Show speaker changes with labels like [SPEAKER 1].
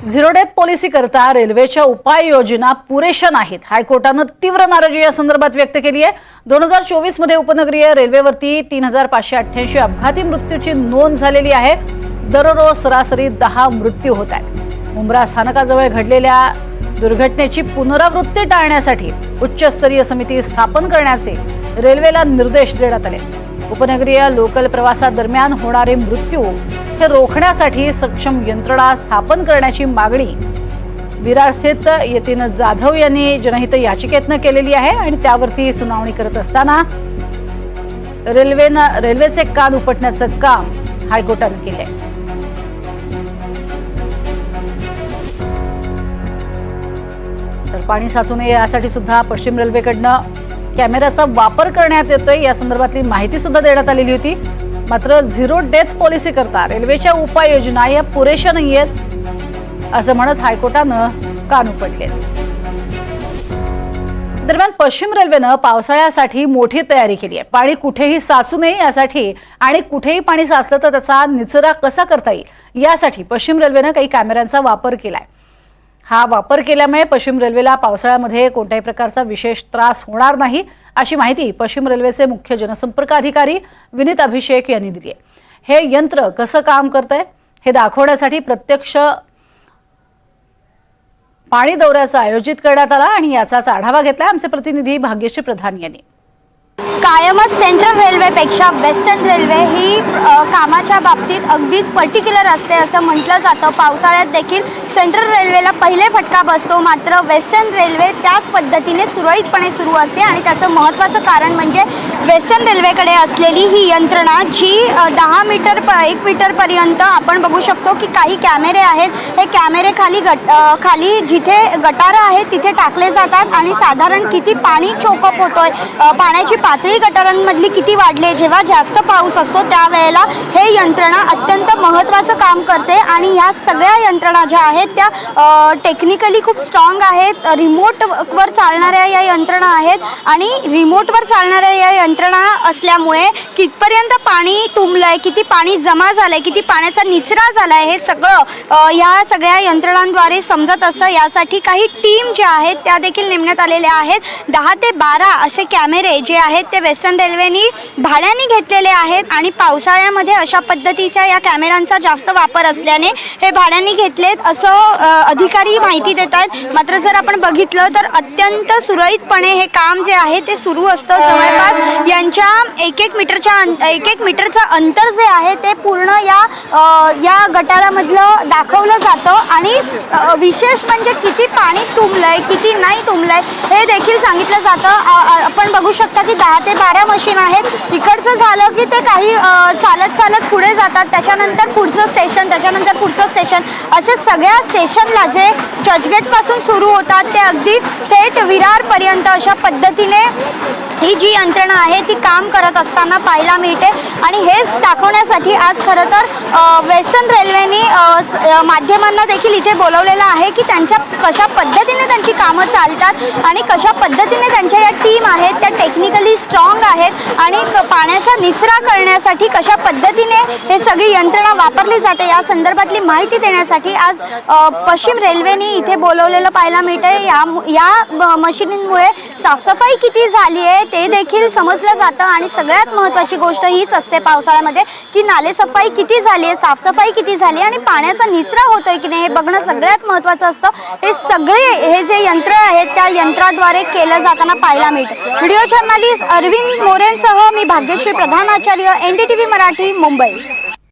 [SPEAKER 1] Zero death policy करता रेल्वेच्या उपाययोजना पुरेशा नाहीत। हायकोर्टाने तीव्र नाराजी या संदर्भात व्यक्त केली आहे। 2024 मध्ये उपनगरीय रेल्वेवरती 3588 अपघाती मृत्यूची नोंद झालेली आहे। दररोज सरासरी 10 मृत्यू होत आहेत। मुंब्रा स्थानकाजवळ घडलेल्या दुर्घटनेची पुनरावृत्ती टाळण्यासाठी उच्चस्तरीय समिती स्थापन करण्याचे रेल्वेला निर्देश देण्यात आले। उपनगरीय लोकल प्रवासादरम्यान होणारे मृत्यू हे रोखण्यासाठी सक्षम यंत्रणा स्थापन करण्याची मागणी विरारस्थित यतीन जाधव यांनी जनहित याचिकेतनं केलेली आहे आणि त्यावरती सुनावणी करत असताना रेल्वेचे कान उपटण्याचं काम हायकोर्टाने केले। तर पाणी साचू नये यासाठी सुद्धा पश्चिम रेल्वेकडनं कॅमेऱ्याचा वापर करण्यात येतोय। या संदर्भातली माहिती सुद्धा देण्यात आलेली होती। मात्र झिरो डेथ पॉलिसी करता रेल्वेच्या उपाययोजना या पुरेशा नाहीयेत असं म्हणत हायकोर्टानं कान उपटले। दरम्यान पश्चिम रेल्वेनं पावसाळ्यासाठी मोठी तयारी केली आहे। पाणी कुठेही साचू नये यासाठी आणि कुठेही पाणी साचलं तर त्याचा निचरा कसा करता येईल यासाठी पश्चिम रेल्वेनं काही कॅमेऱ्यांचा वापर केलाय। हा वापर केल्यामुळे पश्चिम रेल्वेला पावसाळ्यामध्ये कोणत्याही प्रकारचा विशेष त्रास होणार नाही अशी माहिती पश्चिम रेल्वेचे मुख्य जनसंपर्क अधिकारी विनीत अभिषेक यांनी दिली आहे। हे यंत्र कसं काम करतंय हे दाखवण्यासाठी प्रत्यक्ष पाणी दौऱ्याचं आयोजित करण्यात आला आणि याचाच आढावा घेतला आमचे प्रतिनिधी भाग्यश्री प्रधान यांनी।
[SPEAKER 2] कायमच सेंट्रल रेल्वेपेक्षा वेस्टर्न रेल्वे ही कामाच्या बाबतीत अगदीच पर्टिक्युलर असते असं म्हटलं जातं। पावसाळ्यात देखील सेंट्रल रेल्वेला पहिले फटका बसतो, मात्र वेस्टर्न रेल्वे त्याच पद्धतीने सुरळीतपणे सुरू असते आणि त्याचं महत्त्वाचं कारण म्हणजे वेस्टर्न रेल्वेकडे असलेली ही यंत्रणा जी 10 मीटर 1 मीटरपर्यंत आपण बघू शकतो की काही कॅमेरे आहेत। हे कॅमेरे खाली जिथे गटारं आहेत तिथे टाकले जातात आणि साधारण किती पाणी चोकअप होतोय, पाण्याची पातळी गटारांमधली किती वाढले, जेव्हा जास्त पाऊस असतो त्यावेळेला हे यंत्रणा अत्यंत महत्त्वाचं काम करते आणि ह्या सगळ्या यंत्रणा ज्या आहेत त्या टेक्निकली खूप स्ट्रॉंग आहेत। रिमोटवर चालणाऱ्या या यंत्रणा आहेत आणि रिमोटवर चालणाऱ्या या यंत्रणा असल्यामुळे कितपर्यंत पाणी तुंबलंय, किती पाणी जमा झालंय, किती पाण्याचा निचरा झालाय हे सगळं या सगळ्या यंत्रणांद्वारे समजत असतं। यासाठी काही टीम ज्या आहेत त्या देखील नेमण्यात आलेल्या आहेत। 10 ते 12 असे कॅमेरे जे आहेत ते वेस्टर्न रेल्वेनी भाड्याने घेतलेले आहेत आणि पावसाळ्यामध्ये अशा पद्धतीच्या या कॅमेऱ्यांचा जास्त वापर असल्याने हे भाड्याने घेतलेत असं अधिकारी माहिती देतात। मात्र जर आपण बघितलं तर अत्यंत सुरळीतपणे हे काम जे आहे ते सुरू असतं। जवळपास यांच्या 1-1 मीटरचं अंतर जे आहे ते पूर्ण या गटारामधलं दाखवलं जातं आणि विशेष म्हणजे किती पाणी तुंबलंय किती नाही तुंबलंय हे देखील सांगितलं जातं। आपण बघू शकता की 10 ते 12 मशीन आहेत। इकडचं झालं की ते काही चालत पुढे जातात, त्याच्यानंतर पुढचं स्टेशन, त्याच्यानंतर पुढचं स्टेशन, असे सगळ्या स्टेशनला जे चर्चगेटपासून सुरू होतात ते अगदी थेट विरारपर्यंत अशा पद्धतीने ही जी यंत्रणा आहे ती काम करत असताना पाहायला मिळते। आणि हेच दाखवण्यासाठी आज खरं तर वेस्टर्न रेल्वेने माध्यमांना देखील इथे बोलवलेलं आहे की त्यांच्या कशा पद्धतीने त्यांची कामं चालतात आणि कशा पद्धतीने त्यांच्या या टीम आहेत त्या टेक्निकली स्ट्रॉंग आहेत आणि पाण्याचा निचरा करण्यासाठी कशा पद्धतीने हे सगळी यंत्रणा वापरली जाते या संदर्भातली माहिती देण्यासाठी आज पश्चिम रेल्वेने इथे बोलवलेलं पाहायला मिळते। या मशिनींमुळे साफसफाई किती झाली आहे ते देखील समजलं जातं आणि सगळ्यात महत्त्वाची गोष्ट हीच असते पावसाळ्यामध्ये की नालेसफाई किती झाली आहे, साफसफाई किती झाली आणि पाण्याचा निचरा होतोय की नाही हे बघणं सगळ्यात महत्त्वाचं असतं। हे सगळे हे जे यंत्र आहेत त्या यंत्राद्वारे केलं जाताना पाहायला मिळतं। व्हिडिओ जर्नलिस्ट अरविंद मोरेंसह मी भाग्यश्री प्रधान आचार्य, NDTV मराठी, मुंबई।